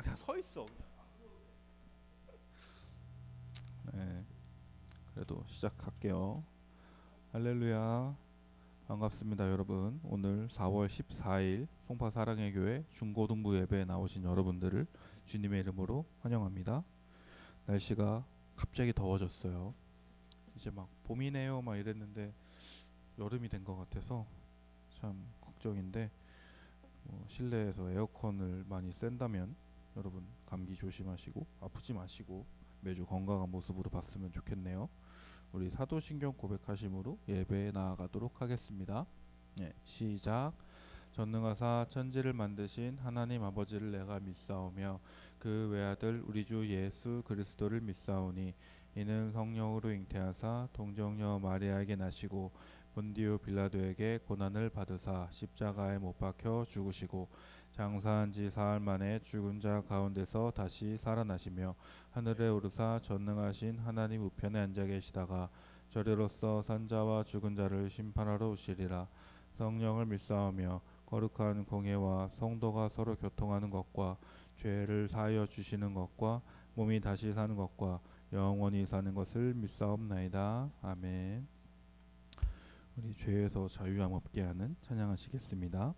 그냥 서 있어. 네, 그래도 시작할게요. 할렐루야. 반갑습니다, 여러분. 오늘 4월 14일 송파 사랑의 교회 중고등부 예배에 나오신 여러분들을 주님의 이름으로 환영합니다. 날씨가 갑자기 더워졌어요. 이제 막 봄이네요 막 이랬는데 여름이 된 것 같아서 참 걱정인데, 실내에서 에어컨을 많이 쐰다면 여러분 감기 조심하시고 아프지 마시고 매주 건강한 모습으로 봤으면 좋겠네요. 우리 사도신경 고백하심으로 예배에 나아가도록 하겠습니다. 네, 시작. 전능하사 천지를 만드신 하나님 아버지를 내가 믿사오며 그 외아들 우리 주 예수 그리스도를 믿사오니 이는 성령으로 잉태하사 동정녀 마리아에게 나시고 본디오 빌라도에게 고난을 받으사 십자가에 못 박혀 죽으시고 장사한 지 사흘 만에 죽은 자 가운데서 다시 살아나시며 하늘에 오르사 전능하신 하나님 우편에 앉아 계시다가 저리로서 산자와 죽은 자를 심판하러 오시리라. 성령을 믿사오며 거룩한 공예와 성도가 서로 교통하는 것과 죄를 사하여 주시는 것과 몸이 다시 사는 것과 영원히 사는 것을 믿사옵나이다. 아멘. 우리 죄에서 자유함 얻게 하는 찬양하시겠습니다.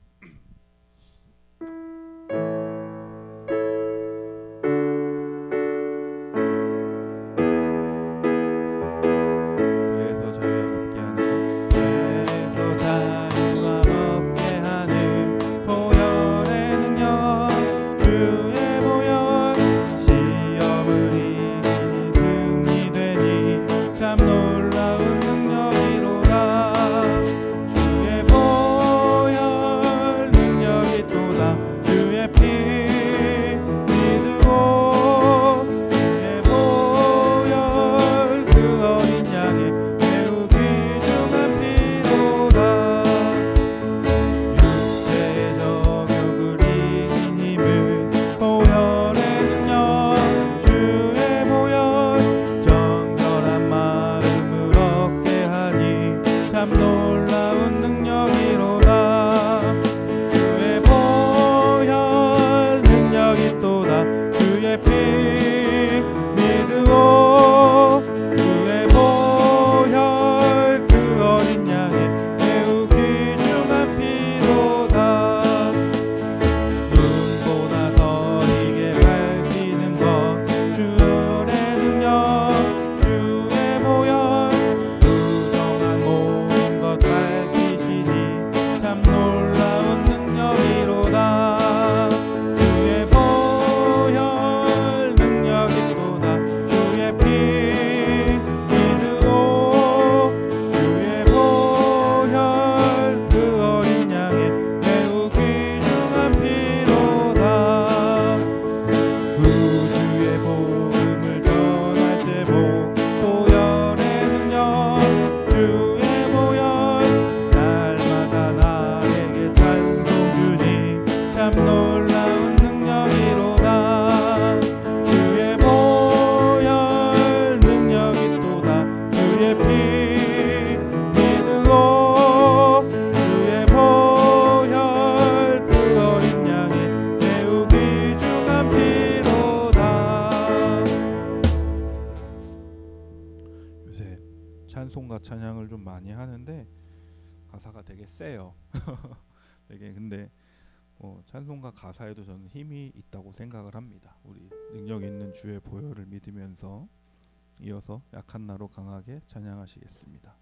찬송가 찬양을 좀 많이 하는데 가사가 되게 세요. 되게 근데 찬송가 가사에도 저는 힘이 있다고 생각을 합니다. 우리 능력 있는 주의 보혈을 믿으면서 이어서 약한 나로 강하게 찬양하시겠습니다.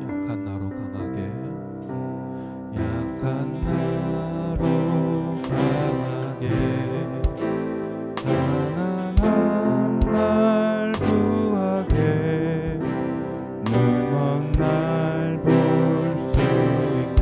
약한 나로 강하게 약한 나로 강하게 가난한 날 구하게 눈먼 날 볼 수 있게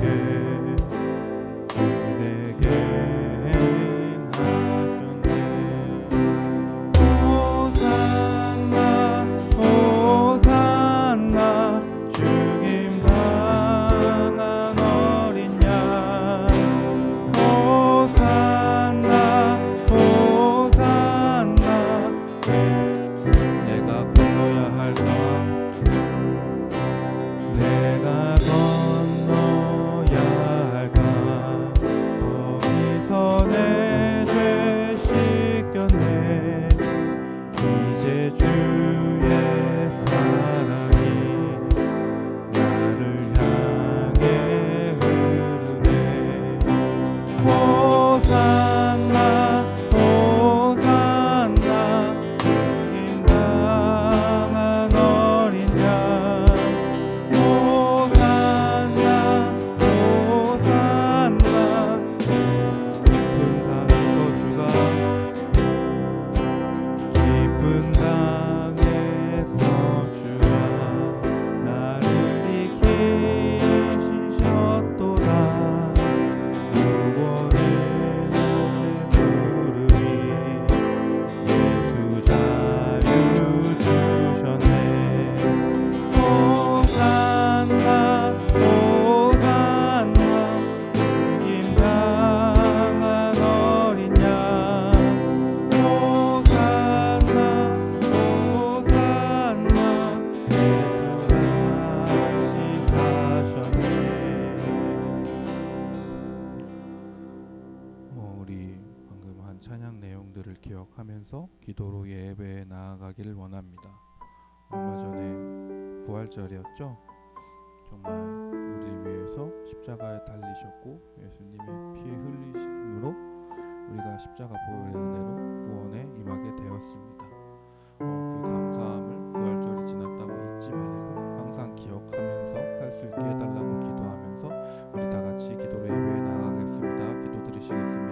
하기를 원합니다. 얼마 전에 부활절이었죠. 정말 우리를 위해서 십자가에 달리셨고 예수님의 피 흘리심으로 우리가 십자가 보혈의 은혜로 구원에 임하게 되었습니다. 그 감사함을 부활절이 지났다고 잊지 말고 항상 기억하면서 살 수 있게 해달라고 기도하면서 우리 다 같이 기도로 예배에 나가겠습니다. 기도 드리시겠습니다.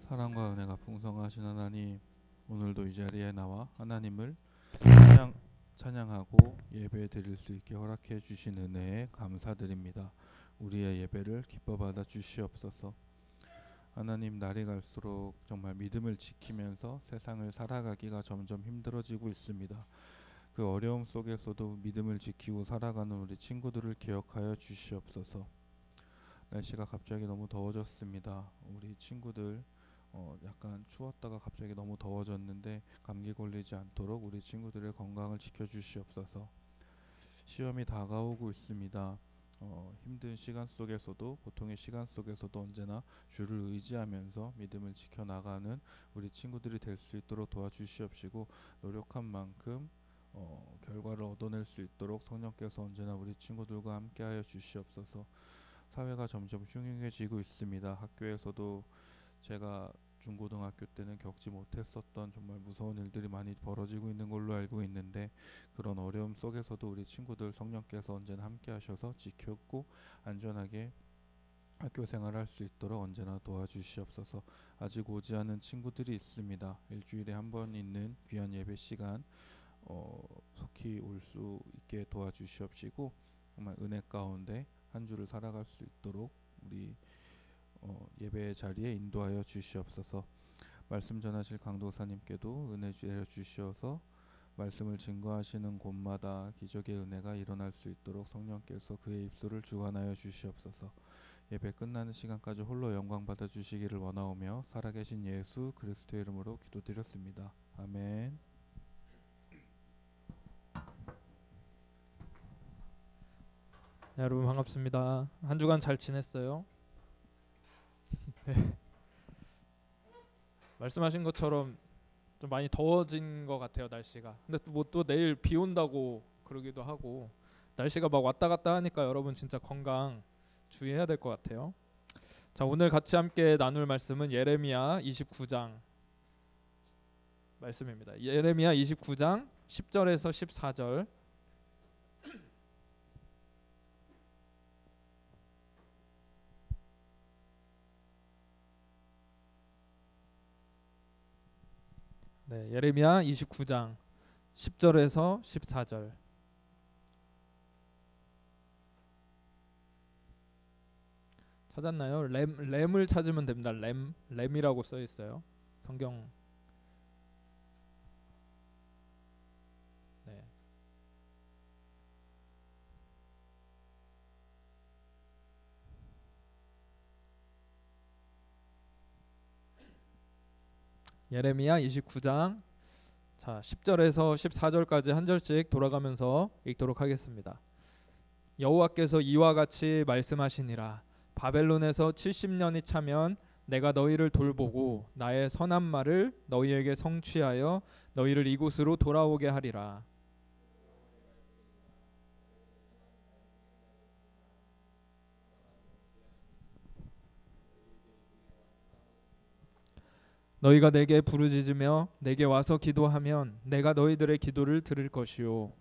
사랑과 은혜가 풍성하신 하나님, 오늘도 이 자리에 나와 하나님을 찬양하고 예배 드릴 수 있게 허락해 주신 은혜에 감사드립니다. 우리의 예배를 기뻐 받아 주시옵소서. 하나님, 날이 갈수록 정말 믿음을 지키면서 세상을 살아가기가 점점 힘들어지고 있습니다. 그 어려움 속에서도 믿음을 지키고 살아가는 우리 친구들을 기억하여 주시옵소서. 날씨가 갑자기 너무 더워졌습니다. 우리 친구들 약간 추웠다가 갑자기 너무 더워졌는데 감기 걸리지 않도록 우리 친구들의 건강을 지켜주시옵소서. 시험이 다가오고 있습니다. 힘든 시간 속에서도 고통의 시간 속에서도 언제나 주를 의지하면서 믿음을 지켜나가는 우리 친구들이 될 수 있도록 도와주시옵시고 노력한 만큼 결과를 얻어낼 수 있도록 성령께서 언제나 우리 친구들과 함께하여 주시옵소서. 사회가 점점 흉흉해지고 있습니다. 학교에서도 제가 중고등학교 때는 겪지 못했었던 정말 무서운 일들이 많이 벌어지고 있는 걸로 알고 있는데 그런 어려움 속에서도 우리 친구들 성령께서 언제나 함께 하셔서 지켰고 안전하게 학교 생활을 할 수 있도록 언제나 도와주시옵소서. 아직 오지 않은 친구들이 있습니다. 일주일에 한 번 있는 귀한 예배 시간 속히 올 수 있게 도와주시옵시고 정말 은혜 가운데 한 주를 살아갈 수 있도록 우리 예배의 자리에 인도하여 주시옵소서. 말씀 전하실 강도사님께도 은혜 주여 주시어서 말씀을 증거하시는 곳마다 기적의 은혜가 일어날 수 있도록 성령께서 그의 입술을 주관하여 주시옵소서. 예배 끝나는 시간까지 홀로 영광 받아 주시기를 원하오며 살아계신 예수 그리스도의 이름으로 기도드렸습니다. 아멘. 네, 여러분 반갑습니다. 한 주간 잘 지냈어요? 네. 말씀하신 것처럼 좀 많이 더워진 것 같아요, 날씨가. 근데 뭐 또 내일 비 온다고 그러기도 하고 날씨가 막 왔다 갔다 하니까 여러분 진짜 건강 주의해야 될 것 같아요. 자, 오늘 같이 함께 나눌 말씀은 예레미야 29장 말씀입니다. 예레미야 29장 10절에서 14절. 네, 예레미야 29장 10절에서 14절. 찾았나요? 램을 찾으면 됩니다. 램이라고 써 있어요. 성경. 네. 예레미야 29장 자 10절에서 14절까지 한 절씩 돌아가면서 읽도록 하겠습니다. 여호와께서 이와 같이 말씀하시니라. 바벨론에서 70년이 차면 내가 너희를 돌보고 나의 선한 말을 너희에게 성취하여 너희를 이곳으로 돌아오게 하리라. 너희가 내게 부르짖으며 내게 와서 기도하면 내가 너희들의 기도를 들을 것이요.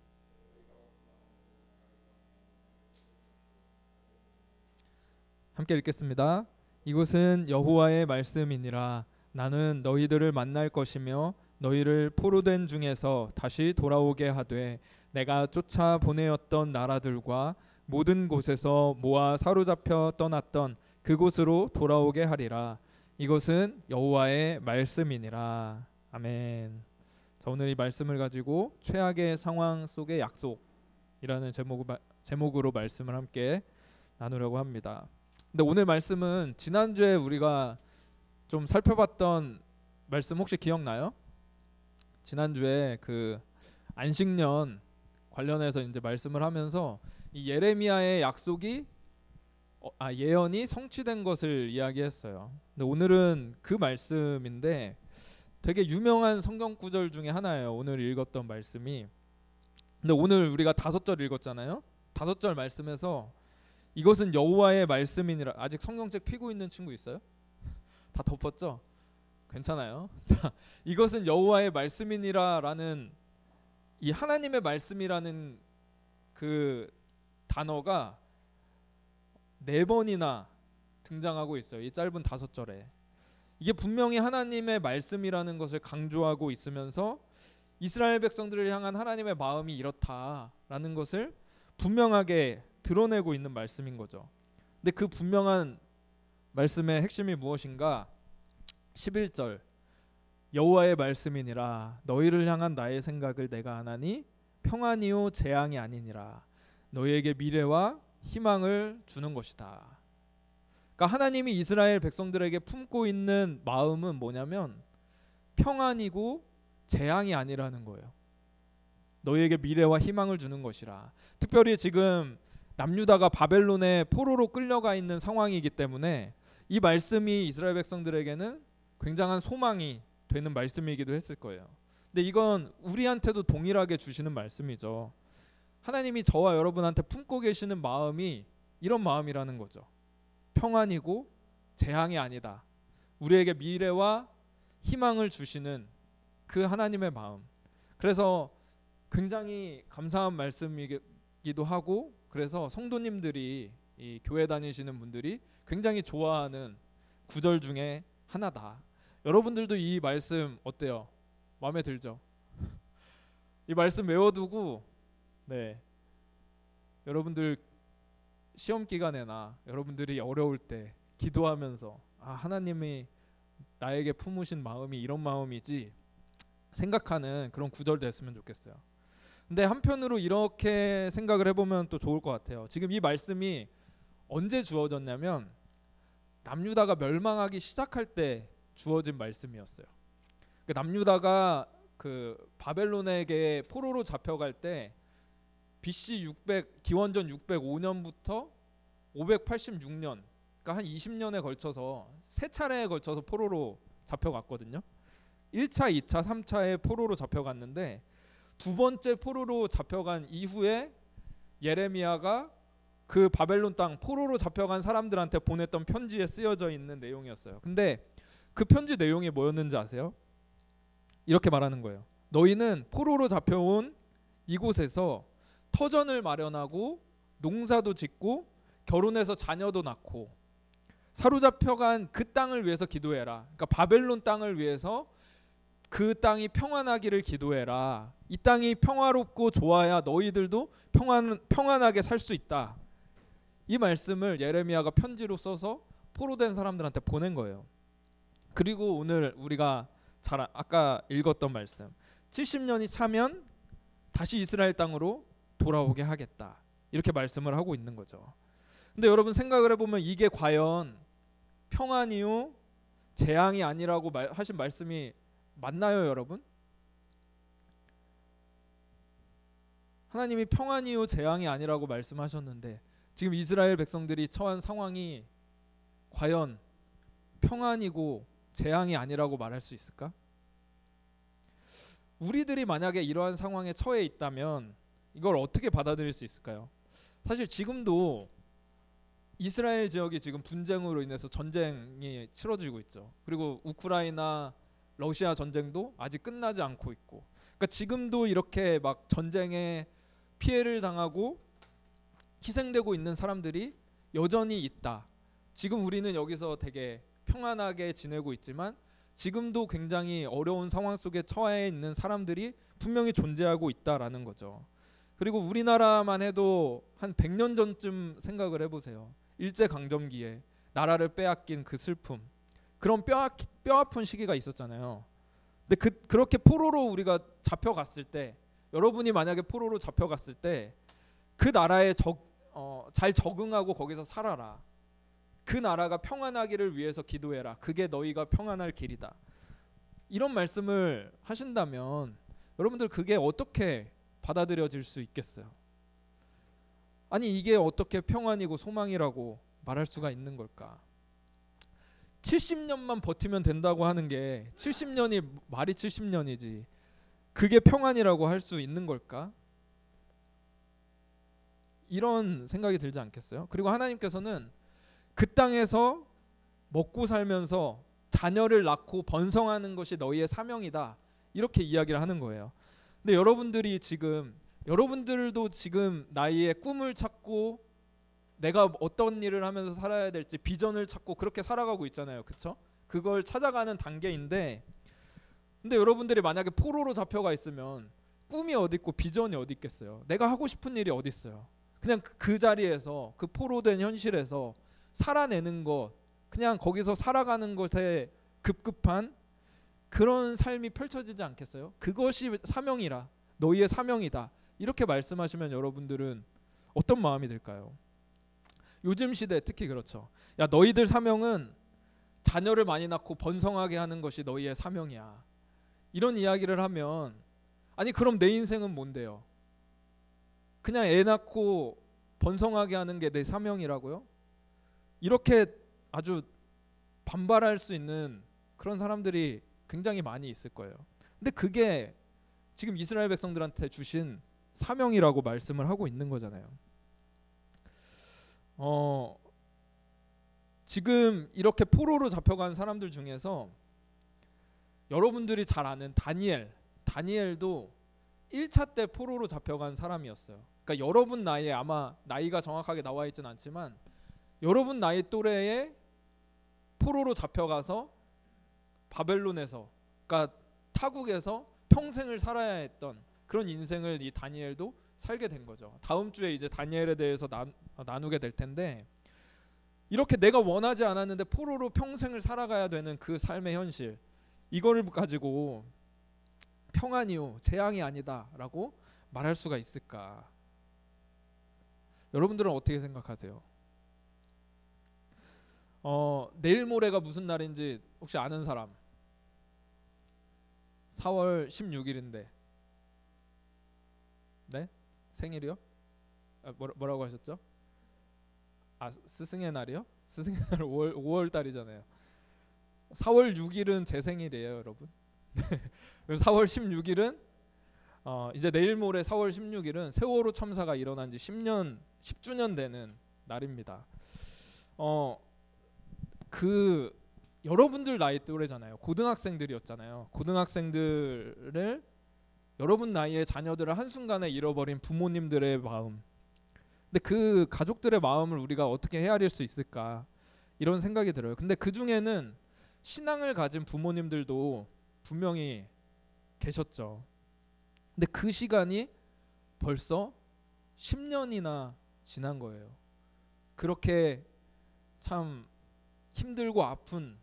함께 읽겠습니다. 이곳은 여호와의 말씀이니라. 나는 너희들을 만날 것이며 너희를 포로된 중에서 다시 돌아오게 하되 내가 쫓아 보내었던 나라들과 모든 곳에서 모아 사로잡혀 떠났던 그곳으로 돌아오게 하리라. 이것은 여호와의 말씀이니라. 아멘. 자, 오늘 이 말씀을 가지고 최악의 상황 속의 약속이라는 제목으로 말씀을 함께 나누려고 합니다. 근데 오늘 말씀은 지난주에 우리가 좀 살펴봤던 말씀 혹시 기억나요? 지난주에 그 안식년 관련해서 이제 말씀을 하면서 이 예레미야의 약속이 예언이 성취된 것을 이야기했어요. 근데 오늘은 그 말씀인데 되게 유명한 성경 구절 중에 하나예요. 오늘 읽었던 말씀이. 근데 오늘 우리가 5절 읽었잖아요. 5절 말씀에서 이것은 여호와의 말씀이니라. 아직 성경책 피고 있는 친구 있어요? 다 덮었죠? 괜찮아요. 자, 이것은 여호와의 말씀이니라라는 이 하나님의 말씀이라는 그 단어가 4번이나 등장하고 있어요. 이 짧은 5절에. 이게 분명히 하나님의 말씀이라는 것을 강조하고 있으면서 이스라엘 백성들을 향한 하나님의 마음이 이렇다라는 것을 분명하게 드러내고 있는 말씀인 거죠. 근데 그 분명한 말씀의 핵심이 무엇인가? 11절 여호와의 말씀이니라 너희를 향한 나의 생각을 내가 아나니 평안이요 재앙이 아니니라 너희에게 미래와 희망을 주는 것이다. 그러니까 하나님이 이스라엘 백성들에게 품고 있는 마음은 뭐냐면 평안이고 재앙이 아니라는 거예요. 너희에게 미래와 희망을 주는 것이라. 특별히 지금 남유다가 바벨론의 포로로 끌려가 있는 상황이기 때문에 이 말씀이 이스라엘 백성들에게는 굉장한 소망이 되는 말씀이기도 했을 거예요. 근데 이건 우리한테도 동일하게 주시는 말씀이죠. 하나님이 저와 여러분한테 품고 계시는 마음이 이런 마음이라는 거죠. 평안이고 재앙이 아니다. 우리에게 미래와 희망을 주시는 그 하나님의 마음. 그래서 굉장히 감사한 말씀이기도 하고 그래서 성도님들이 이 교회 다니시는 분들이 굉장히 좋아하는 구절 중에 하나다. 여러분들도 이 말씀 어때요? 마음에 들죠? 이 말씀 외워두고 여러분들 시험 기간에나 여러분들이 어려울 때 기도하면서 하나님이 나에게 품으신 마음이 이런 마음이지 생각하는 그런 구절 됐으면 좋겠어요. 근데 한편으로 이렇게 생각을 해보면 또 좋을 것 같아요. 지금 이 말씀이 언제 주어졌냐면 남유다가 멸망하기 시작할 때 주어진 말씀이었어요. 남유다가 그 바벨론에게 포로로 잡혀갈 때 BC 600 기원전 605년부터 586년, 그러니까 한 20년에 걸쳐서 3차례에 걸쳐서 포로로 잡혀갔거든요. 1차, 2차, 3차에 포로로 잡혀갔는데 두 번째 포로로 잡혀간 이후에 예레미야가 그 바벨론 땅 포로로 잡혀간 사람들한테 보냈던 편지에 쓰여져 있는 내용이었어요. 근데 그 편지 내용이 뭐였는지 아세요? 이렇게 말하는 거예요. 너희는 포로로 잡혀온 이곳에서 터전을 마련하고 농사도 짓고 결혼해서 자녀도 낳고 사로잡혀간 그 땅을 위해서 기도해라. 그러니까 바벨론 땅을 위해서 그 땅이 평안하기를 기도해라. 이 땅이 평화롭고 좋아야 너희들도 평안하게 살 수 있다. 이 말씀을 예레미야가 편지로 써서 포로된 사람들한테 보낸 거예요. 그리고 오늘 우리가 아까 읽었던 말씀 70년이 차면 다시 이스라엘 땅으로 돌아오게 하겠다. 이렇게 말씀을 하고 있는 거죠. 근데 여러분 생각을 해보면 이게 과연 평안이요 재앙이 아니라고 하신 말씀이 맞나요, 여러분? 하나님이 평안이요 재앙이 아니라고 말씀하셨는데 지금 이스라엘 백성들이 처한 상황이 과연 평안이고 재앙이 아니라고 말할 수 있을까? 우리들이 만약에 이러한 상황에 처해 있다면 이걸 어떻게 받아들일 수 있을까요? 사실 지금도 이스라엘 지역이 지금 분쟁으로 인해서 전쟁이 치러지고 있죠. 그리고 우크라이나 러시아 전쟁도 아직 끝나지 않고 있고, 그러니까 지금도 이렇게 막 전쟁에 피해를 당하고 희생되고 있는 사람들이 여전히 있다. 지금 우리는 여기서 되게 평안하게 지내고 있지만 지금도 굉장히 어려운 상황 속에 처해 있는 사람들이 분명히 존재하고 있다라는 거죠. 그리고 우리나라만 해도 한 100년 전쯤 생각을 해보세요. 일제강점기에 나라를 빼앗긴 그 슬픔, 그런 뼈아픈 시기가 있었잖아요. 근데 그렇게 포로로 우리가 잡혀갔을 때, 여러분이 만약에 포로로 잡혀갔을 때 그 나라에 잘 적응하고 거기서 살아라. 그 나라가 평안하기를 위해서 기도해라. 그게 너희가 평안할 길이다. 이런 말씀을 하신다면 여러분들 그게 어떻게 받아들여질 수 있겠어요? 아니 이게 어떻게 평안이고 소망이라고 말할 수가 있는 걸까? 70년만 버티면 된다고 하는 게 70년이 말이 70년이지 그게 평안이라고 할 수 있는 걸까? 이런 생각이 들지 않겠어요? 그리고 하나님께서는 그 땅에서 먹고 살면서 자녀를 낳고 번성하는 것이 너희의 사명이다. 이렇게 이야기를 하는 거예요. 근데 여러분들도 지금 나의 꿈을 찾고 내가 어떤 일을 하면서 살아야 될지 비전을 찾고 그렇게 살아가고 있잖아요. 그렇죠? 그걸 찾아가는 단계인데 근데 여러분들이 만약에 포로로 잡혀가 있으면 꿈이 어디 있고 비전이 어디 있겠어요? 내가 하고 싶은 일이 어디 있어요? 그냥 그 자리에서 그 포로된 현실에서 살아내는 것 그냥 거기서 살아가는 것에 급급한 그런 삶이 펼쳐지지 않겠어요? 그것이 사명이라 너희의 사명이다 이렇게 말씀하시면 여러분들은 어떤 마음이 들까요? 요즘 시대 특히 그렇죠. 야 너희들 사명은 자녀를 많이 낳고 번성하게 하는 것이 너희의 사명이야. 이런 이야기를 하면 아니 그럼 내 인생은 뭔데요? 그냥 애 낳고 번성하게 하는 게 내 사명이라고요? 이렇게 아주 반발할 수 있는 그런 사람들이 굉장히 많이 있을 거예요. 근데 그게 지금 이스라엘 백성들한테 주신 사명이라고 말씀을 하고 있는 거잖아요. 지금 이렇게 포로로 잡혀간 사람들 중에서 여러분들이 잘 아는 다니엘도 1차 때 포로로 잡혀간 사람이었어요. 그러니까 여러분 나이에 아마 나이가 정확하게 나와 있진 않지만 여러분 나이 또래에 포로로 잡혀가서 바벨론에서 그러니까 타국에서 평생을 살아야 했던 그런 인생을 이 다니엘도 살게 된 거죠. 다음 주에 이제 다니엘에 대해서 나누게 될 텐데 이렇게 내가 원하지 않았는데 포로로 평생을 살아가야 되는 그 삶의 현실 이거를 가지고 평안이요 재앙이 아니다라고 말할 수가 있을까? 여러분들은 어떻게 생각하세요? 내일 모레가 무슨 날인지 혹시 아는 사람? 4월 16일인데 네? 생일이요? 뭐라고 하셨죠? 스승의 날이요? 스승의 날 5월 달이잖아요. 4월 6일은 제 생일이에요, 여러분. 그래서 4월 16일은 이제 내일 모레 4월 16일은 세월호 참사가 일어난 지 10주년 되는 날입니다. 그 여러분들 나이 또래잖아요. 고등학생들이었잖아요. 고등학생들을 여러분 나이의 자녀들을 한순간에 잃어버린 부모님들의 마음. 근데 그 가족들의 마음을 우리가 어떻게 헤아릴 수 있을까? 이런 생각이 들어요. 근데 그 중에는 신앙을 가진 부모님들도 분명히 계셨죠. 근데 그 시간이 벌써 10년이나 지난 거예요. 그렇게 참 힘들고 아픈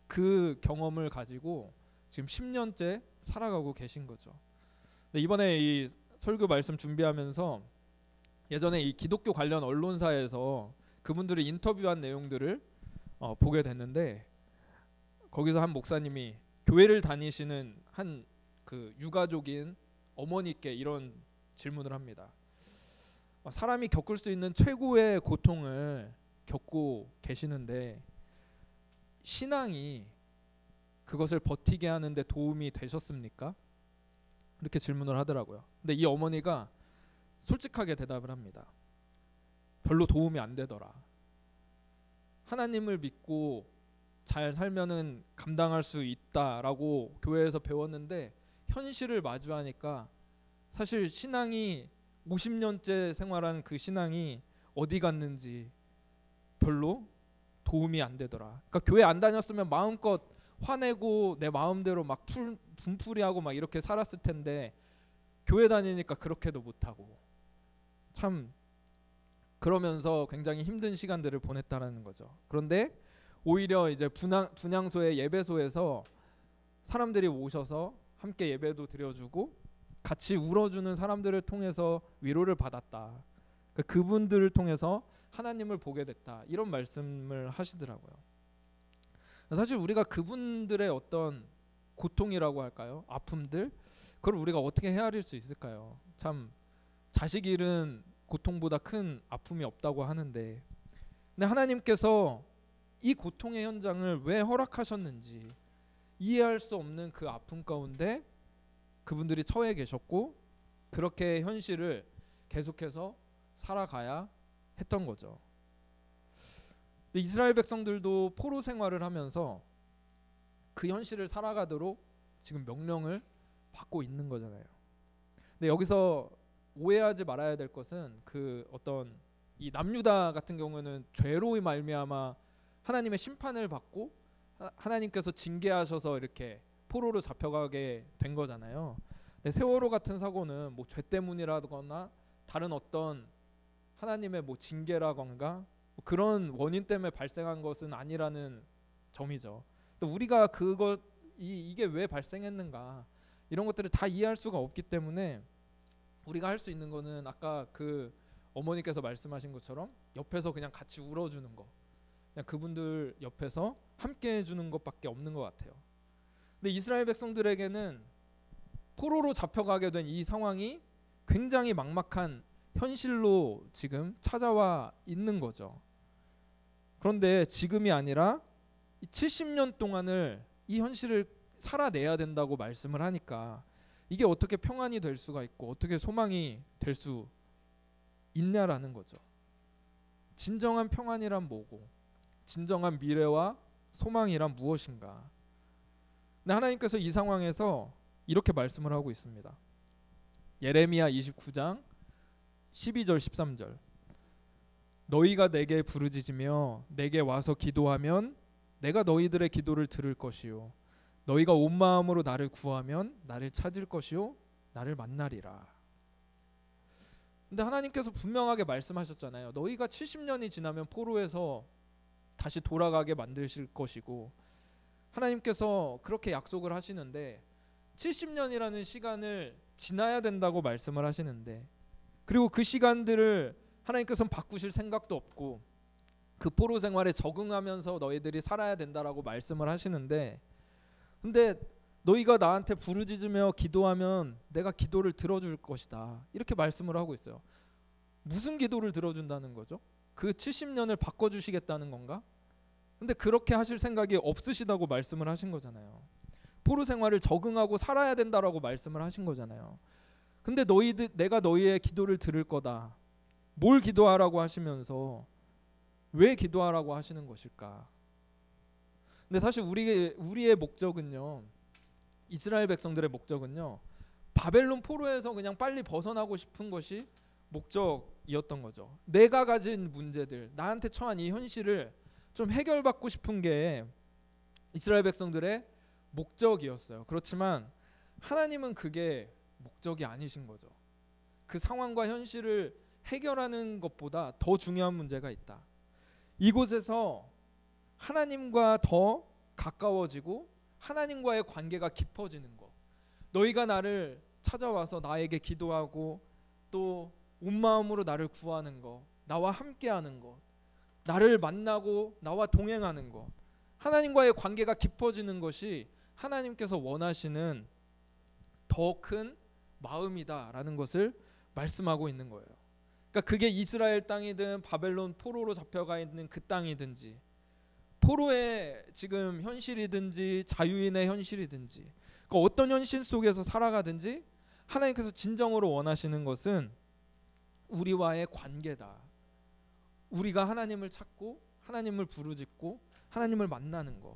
그 경험을 가지고 지금 10년째 살아가고 계신 거죠. 근데 이번에 이 설교 말씀 준비하면서 예전에 이 기독교 관련 언론사에서 그분들이 인터뷰한 내용들을 보게 됐는데 거기서 한 목사님이 교회를 다니시는 한 그 유가족인 어머니께 이런 질문을 합니다. 사람이 겪을 수 있는 최고의 고통을 겪고 계시는데 신앙이 그것을 버티게 하는데 도움이 되셨습니까? 이렇게 질문을 하더라고요. 근데 이 어머니가 솔직하게 대답을 합니다. 별로 도움이 안 되더라. 하나님을 믿고 잘 살면은 감당할 수 있다라고 교회에서 배웠는데 현실을 마주하니까 사실 신앙이 50년째 생활한 그 신앙이 어디 갔는지 별로 도움이 안 되더라. 그러니까 교회 안 다녔으면 마음껏 화내고 내 마음대로 막 분풀이하고 막 이렇게 살았을 텐데 교회 다니니까 그렇게도 못하고 참 그러면서 굉장히 힘든 시간들을 보냈다라는 거죠. 그런데 오히려 이제 분향소의 예배소에서 사람들이 오셔서 함께 예배도 드려주고 같이 울어주는 사람들을 통해서 위로를 받았다. 그분들을 통해서 하나님을 보게 됐다. 이런 말씀을 하시더라고요. 사실 우리가 그분들의 어떤 고통이라고 할까요? 아픔들, 그걸 우리가 어떻게 헤아릴 수 있을까요? 참 자식 잃은 고통보다 큰 아픔이 없다고 하는데, 근데 하나님께서 이 고통의 현장을 왜 허락하셨는지 이해할 수 없는 그 아픔 가운데 그분들이 처해 계셨고, 그렇게 현실을 계속해서 살아가야 했던 거죠. 이스라엘 백성들도 포로 생활을 하면서 그 현실을 살아가도록 지금 명령을 받고 있는 거잖아요. 근데 여기서 오해하지 말아야 될 것은 그 어떤 이 남유다 같은 경우는 죄로 말미암아 하나님의 심판을 받고 하나님께서 징계하셔서 이렇게 포로로 잡혀가게 된 거잖아요. 근데 세월호 같은 사고는 뭐 죄 때문이라거나 다른 어떤 하나님의 뭐 징계라던가 그런 원인 때문에 발생한 것은 아니라는 점이죠. 또 우리가 이게 왜 발생했는가 이런 것들을 다 이해할 수가 없기 때문에 우리가 할 수 있는 거는 아까 그 어머니께서 말씀하신 것처럼 옆에서 그냥 같이 울어주는 거, 그냥 그분들 옆에서 함께 해주는 것밖에 없는 것 같아요. 근데 이스라엘 백성들에게는 포로로 잡혀가게 된 이 상황이 굉장히 막막한 현실로 지금 찾아와 있는 거죠. 그런데 지금이 아니라 70년 동안을 이 현실을 살아내야 된다고 말씀을 하니까 이게 어떻게 평안이 될 수가 있고 어떻게 소망이 될 수 있냐라는 거죠. 진정한 평안이란 뭐고 진정한 미래와 소망이란 무엇인가. 근데 하나님께서 이 상황에서 이렇게 말씀을 하고 있습니다. 예레미야 29장 12절 13절. 너희가 내게 부르짖으며 내게 와서 기도하면 내가 너희들의 기도를 들을 것이요 너희가 온 마음으로 나를 구하면 나를 찾을 것이요 나를 만나리라. 근데 하나님께서 분명하게 말씀하셨잖아요. 너희가 70년이 지나면 포로에서 다시 돌아가게 만드실 것이고, 하나님께서 그렇게 약속을 하시는데 70년이라는 시간을 지나야 된다고 말씀을 하시는데, 그리고 그 시간들을 하나님께서는 바꾸실 생각도 없고 그 포로 생활에 적응하면서 너희들이 살아야 된다라고 말씀을 하시는데, 근데 너희가 나한테 부르짖으며 기도하면 내가 기도를 들어줄 것이다 이렇게 말씀을 하고 있어요. 무슨 기도를 들어준다는 거죠? 그 70년을 바꿔주시겠다는 건가? 근데 그렇게 하실 생각이 없으시다고 말씀을 하신 거잖아요. 포로 생활을 적응하고 살아야 된다라고 말씀을 하신 거잖아요. 근데 내가 너희의 기도를 들을 거다. 뭘 기도하라고 하시면서 왜 기도하라고 하시는 것일까? 근데 사실 우리의 목적은요, 이스라엘 백성들의 목적은요, 바벨론 포로에서 그냥 빨리 벗어나고 싶은 것이 목적이었던 거죠. 내가 가진 문제들, 나한테 처한 이 현실을 좀 해결받고 싶은 게 이스라엘 백성들의 목적이었어요. 그렇지만 하나님은 그게 목적이 아니신 거죠. 그 상황과 현실을 해결하는 것보다 더 중요한 문제가 있다. 이곳에서 하나님과 더 가까워지고 하나님과의 관계가 깊어지는 것. 너희가 나를 찾아와서 나에게 기도하고 또 온 마음으로 나를 구하는 것, 나와 함께하는 것, 나를 만나고 나와 동행하는 것, 하나님과의 관계가 깊어지는 것이 하나님께서 원하시는 더 큰 마음이다라는 것을 말씀하고 있는 거예요. 그러니까 그게 이스라엘 땅이든 바벨론 포로로 잡혀가 있는 그 땅이든지, 포로의 지금 현실이든지 자유인의 현실이든지, 그러니까 어떤 현실 속에서 살아가든지 하나님께서 진정으로 원하시는 것은 우리와의 관계다. 우리가 하나님을 찾고 하나님을 부르짖고 하나님을 만나는 것,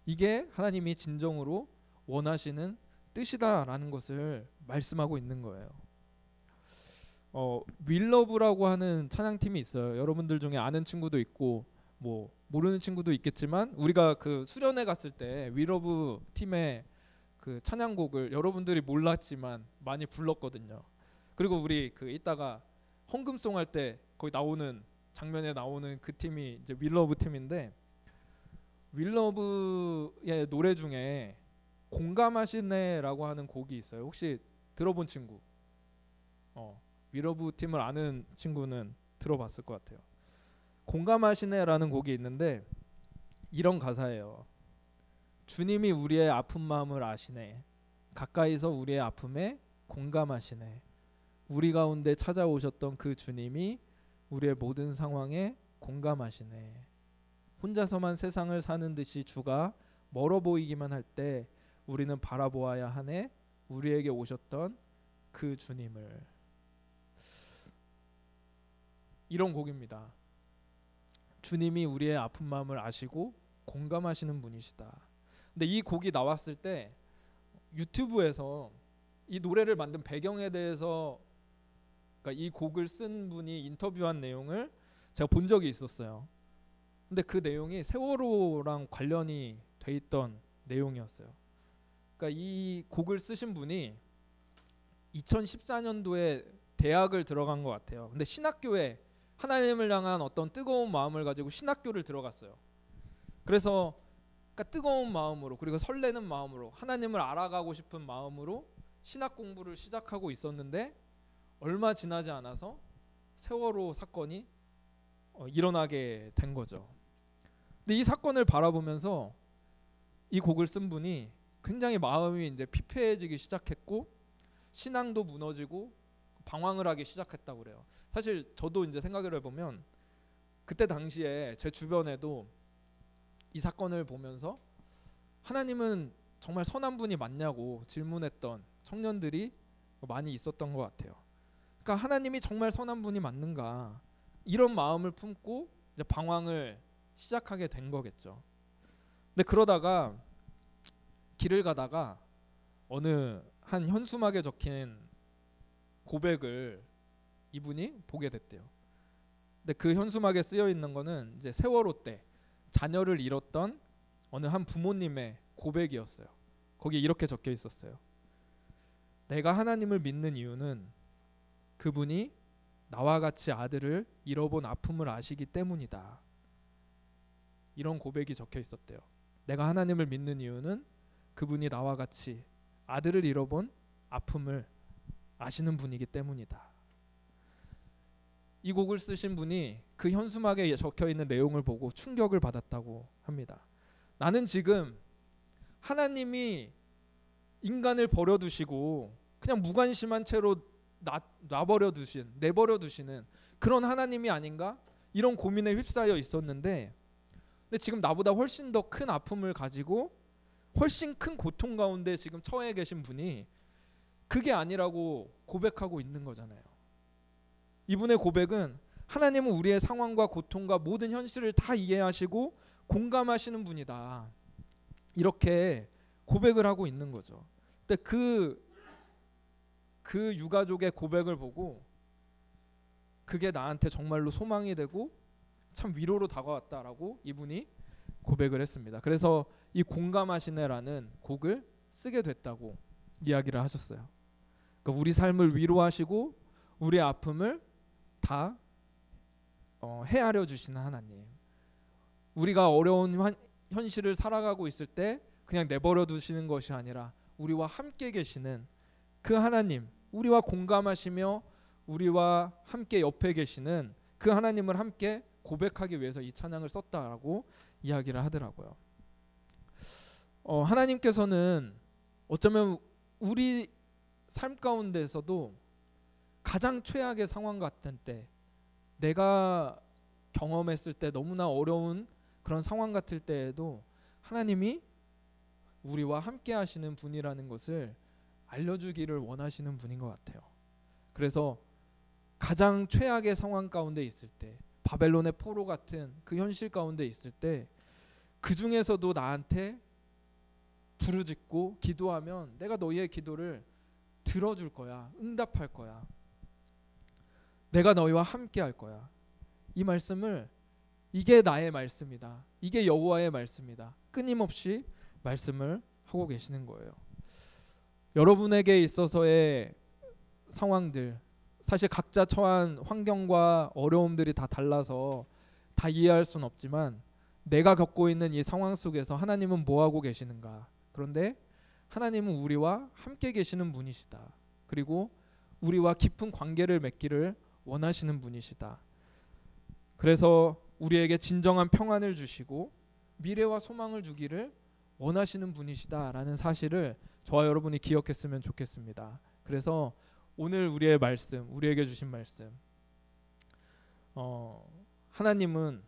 이게 하나님이 진정으로 원하시는 뜻이다라는 것을 말씀하고 있는 거예요. 윌러브라고 하는 찬양팀이 있어요. 여러분들 중에 아는 친구도 있고 뭐 모르는 친구도 있겠지만, 우리가 그 수련회 갔을 때 윌러브 팀의 그 찬양곡을 여러분들이 몰랐지만 많이 불렀거든요. 그리고 우리 그 이따가 헌금송 할 때 거기 나오는 장면에 나오는 그 팀이 이제 윌러브 팀인데, 윌러브의 노래 중에 공감하시네라고 하는 곡이 있어요. 혹시 들어본 친구? 윌러브 팀을 아는 친구는 들어봤을 것 같아요. 공감하시네라는 곡이 있는데 이런 가사예요. 주님이 우리의 아픈 마음을 아시네. 가까이서 우리의 아픔에 공감하시네. 우리 가운데 찾아오셨던 그 주님이 우리의 모든 상황에 공감하시네. 혼자서만 세상을 사는 듯이 주가 멀어 보이기만 할 때 우리는 바라보아야 하네. 우리에게 오셨던 그 주님을. 이런 곡입니다. 주님이 우리의 아픈 마음을 아시고 공감하시는 분이시다. 근데 이 곡이 나왔을 때 유튜브에서 이 노래를 만든 배경에 대해서, 그러니까 이 곡을 쓴 분이 인터뷰한 내용을 제가 본 적이 있었어요. 근데 그 내용이 세월호랑 관련이 돼 있던 내용이었어요. 그러니까 이 곡을 쓰신 분이 2014년도에 대학을 들어간 것 같아요. 근데 신학교에 하나님을 향한 어떤 뜨거운 마음을 가지고 신학교를 들어갔어요. 그래서 그러니까 뜨거운 마음으로, 그리고 설레는 마음으로, 하나님을 알아가고 싶은 마음으로 신학 공부를 시작하고 있었는데 얼마 지나지 않아서 세월호 사건이 일어나게 된 거죠. 근데 이 사건을 바라보면서 이 곡을 쓴 분이 굉장히 마음이 이제 피폐해지기 시작했고 신앙도 무너지고 방황을 하기 시작했다고 그래요. 사실 저도 이제 생각을 해보면 그때 당시에 제 주변에도 이 사건을 보면서 하나님은 정말 선한 분이 맞냐고 질문했던 청년들이 많이 있었던 것 같아요. 그러니까 하나님이 정말 선한 분이 맞는가, 이런 마음을 품고 이제 방황을 시작하게 된 거겠죠. 근데 그러다가 길을 가다가 어느 한 현수막에 적힌 고백을 이분이 보게 됐대요. 근데 그 현수막에 쓰여 있는 거는 이제 세월호 때 자녀를 잃었던 어느 한 부모님의 고백이었어요. 거기에 이렇게 적혀 있었어요. 내가 하나님을 믿는 이유는 그분이 나와 같이 아들을 잃어본 아픔을 아시기 때문이다. 이런 고백이 적혀 있었대요. 내가 하나님을 믿는 이유는 그분이 나와 같이 아들을 잃어본 아픔을 아시는 분이기 때문이다. 이 곡을 쓰신 분이 그 현수막에 적혀 있는 내용을 보고 충격을 받았다고 합니다. 나는 지금 하나님이 인간을 버려두시고 그냥 무관심한 채로 내버려 두시는 그런 하나님이 아닌가? 이런 고민에 휩싸여 있었는데, 근데 지금 나보다 훨씬 더 큰 아픔을 가지고 훨씬 큰 고통 가운데 지금 처해 계신 분이 그게 아니라고 고백하고 있는 거잖아요. 이분의 고백은 하나님은 우리의 상황과 고통과 모든 현실을 다 이해하시고 공감하시는 분이다. 이렇게 고백을 하고 있는 거죠. 근데 그 유가족의 고백을 보고 그게 나한테 정말로 소망이 되고 참 위로로 다가왔다라고 이분이 고백을 했습니다. 그래서 이 공감하시네라는 곡을 쓰게 됐다고 이야기를 하셨어요. 그러니까 우리 삶을 위로하시고 우리의 아픔을 다 헤아려 주시는 하나님. 우리가 어려운 현실을 살아가고 있을 때 그냥 내버려 두시는 것이 아니라 우리와 함께 계시는 그 하나님, 우리와 공감하시며 우리와 함께 옆에 계시는 그 하나님을 함께 고백하기 위해서 이 찬양을 썼다라고 이야기를 하더라고요. 하나님께서는 어쩌면 우리 삶 가운데서도 가장 최악의 상황 같은 때, 내가 경험했을 때 너무나 어려운 그런 상황 같을 때에도 하나님이 우리와 함께 하시는 분이라는 것을 알려주기를 원하시는 분인 것 같아요. 그래서 가장 최악의 상황 가운데 있을 때, 바벨론의 포로 같은 그 현실 가운데 있을 때, 그 중에서도 나한테 부르짖고 기도하면 내가 너희의 기도를 들어줄 거야, 응답할 거야, 내가 너희와 함께 할 거야. 이 말씀을, 이게 나의 말씀이다, 이게 여호와의 말씀이다, 끊임없이 말씀을 하고 계시는 거예요. 여러분에게 있어서의 상황들, 사실 각자 처한 환경과 어려움들이 다 달라서 다 이해할 수는 없지만 내가 겪고 있는 이 상황 속에서 하나님은 뭐 하고 계시는가? 그런데 하나님은 우리와 함께 계시는 분이시다. 그리고 우리와 깊은 관계를 맺기를 원하시는 분이시다. 그래서 우리에게 진정한 평안을 주시고 미래와 소망을 주기를 원하시는 분이시다라는 사실을 저와 여러분이 기억했으면 좋겠습니다. 그래서 오늘 우리의 말씀, 우리에게 주신 말씀, 하나님은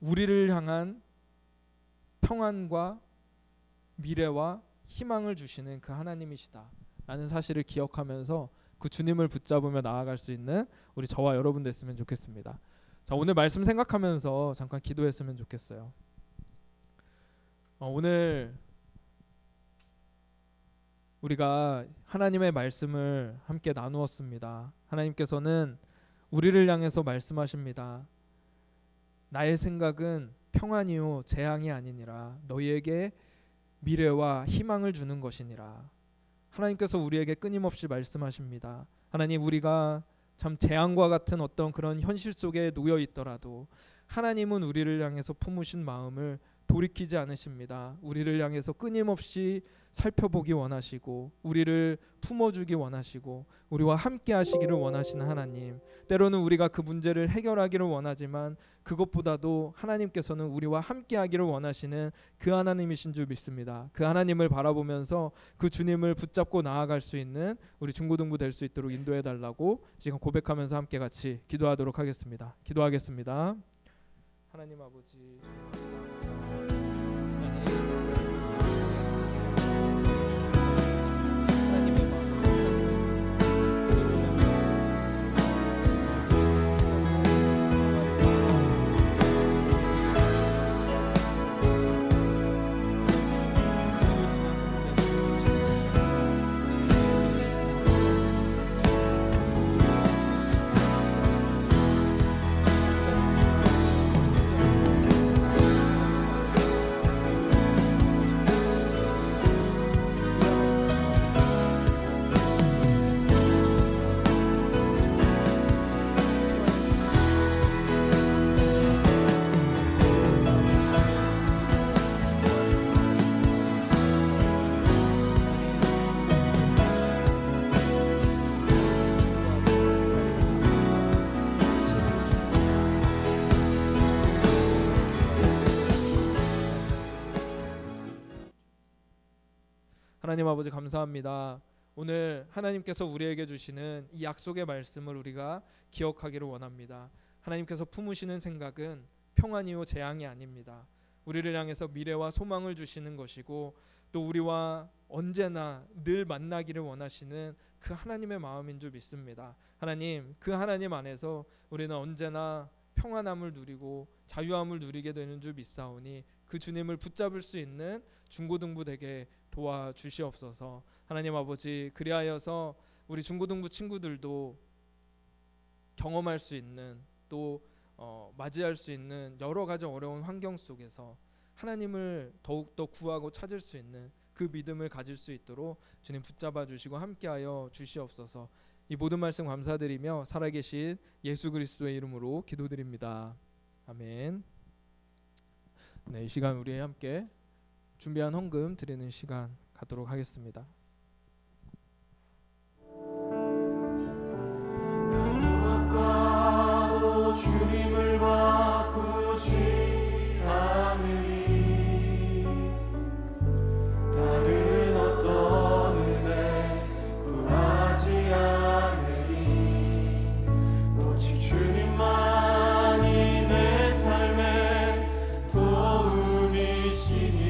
우리를 향한 평안과 미래와 희망을 주시는 그 하나님이시다라는 사실을 기억하면서 그 주님을 붙잡으며 나아갈 수 있는 우리 저와 여러분 됐으면 좋겠습니다. 자, 오늘 말씀 생각하면서 잠깐 기도했으면 좋겠어요. 오늘 우리가 하나님의 말씀을 함께 나누었습니다. 하나님께서는 우리를 향해서 말씀하십니다. 나의 생각은 평안이요 재앙이 아니니라. 너희에게 미래와 희망을 주는 것이니라. 하나님께서 우리에게 끊임없이 말씀하십니다. 하나님, 우리가 참 재앙과 같은 어떤 그런 현실 속에 놓여 있더라도 하나님은 우리를 향해서 품으신 마음을 돌이키지 않으십니다. 우리를 향해서 끊임없이 살펴보기 원하시고 우리를 품어주기 원하시고 우리와 함께 하시기를 원하시는 하나님. 때로는 우리가 그 문제를 해결하기를 원하지만 그것보다도 하나님께서는 우리와 함께 하기를 원하시는 그 하나님이신 줄 믿습니다. 그 하나님을 바라보면서 그 주님을 붙잡고 나아갈 수 있는 우리 중고등부 될 수 있도록 인도해 달라고 지금 고백하면서 함께 같이 기도하도록 하겠습니다. 기도하겠습니다. 하나님 아버지, 하나님 아버지 감사합니다. 오늘 하나님께서 우리에게 주시는 이 약속의 말씀을 우리가 기억하기를 원합니다. 하나님께서 품으시는 생각은 평안이요 재앙이 아닙니다. 우리를 향해서 미래와 소망을 주시는 것이고 또 우리와 언제나 늘 만나기를 원하시는 그 하나님의 마음인 줄 믿습니다. 하나님, 그 하나님 안에서 우리는 언제나 평안함을 누리고 자유함을 누리게 되는 줄 믿사오니 그 주님을 붙잡을 수 있는 중고등부 되게 도와주시옵소서. 하나님 아버지, 그리하여서 우리 중고등부 친구들도 경험할 수 있는 또 맞이할 수 있는 여러 가지 어려운 환경 속에서 하나님을 더욱더 구하고 찾을 수 있는 그 믿음을 가질 수 있도록 주님 붙잡아 주시고 함께하여 주시옵소서. 이 모든 말씀 감사드리며 살아계신 예수 그리스도의 이름으로 기도드립니다. 아멘. 네, 이 시간 우리 함께 준비한 헌금 드리는 시간 갖도록 하겠습니다. 무엇과도 주님을 바꾸지 않으리. 다른 어떤 은혜 구하지 않으리. 오직 주님만이 내 삶의 도움이시니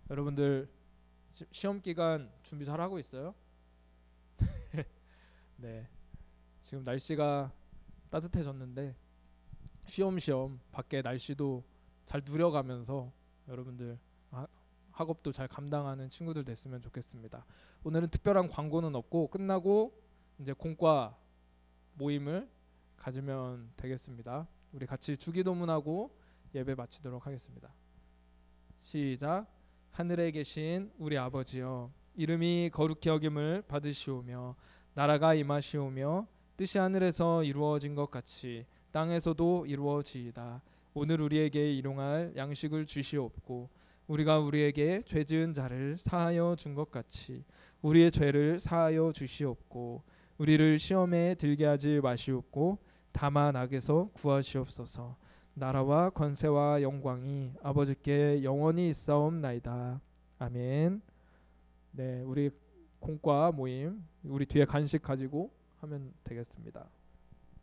여러분들 시험 기간 준비 잘 하고 있어요? 네, 지금 날씨가 따뜻해졌는데 쉬엄쉬엄 밖에 날씨도 잘 누려가면서 여러분들 학업도 잘 감당하는 친구들 됐으면 좋겠습니다. 오늘은 특별한 광고는 없고 끝나고 이제 공과 모임을 가지면 되겠습니다. 우리 같이 주기도문하고 예배 마치도록 하겠습니다. 시작. 하늘에 계신 우리 아버지여, 이름이 거룩히 여김을 받으시오며 나라가 임하시오며 뜻이 하늘에서 이루어진 것 같이 땅에서도 이루어지이다. 오늘 우리에게 일용할 양식을 주시옵고 우리가 우리에게 죄 지은 자를 사하여 준 것 같이 우리의 죄를 사하여 주시옵고 우리를 시험에 들게 하지 마시옵고 다만 악에서 구하시옵소서. 나라와 권세와 영광이 아버지께 영원히 있사옵나이다. 아멘. 네, 우리 공과 모임 우리 뒤에 간식 가지고 하면 되겠습니다.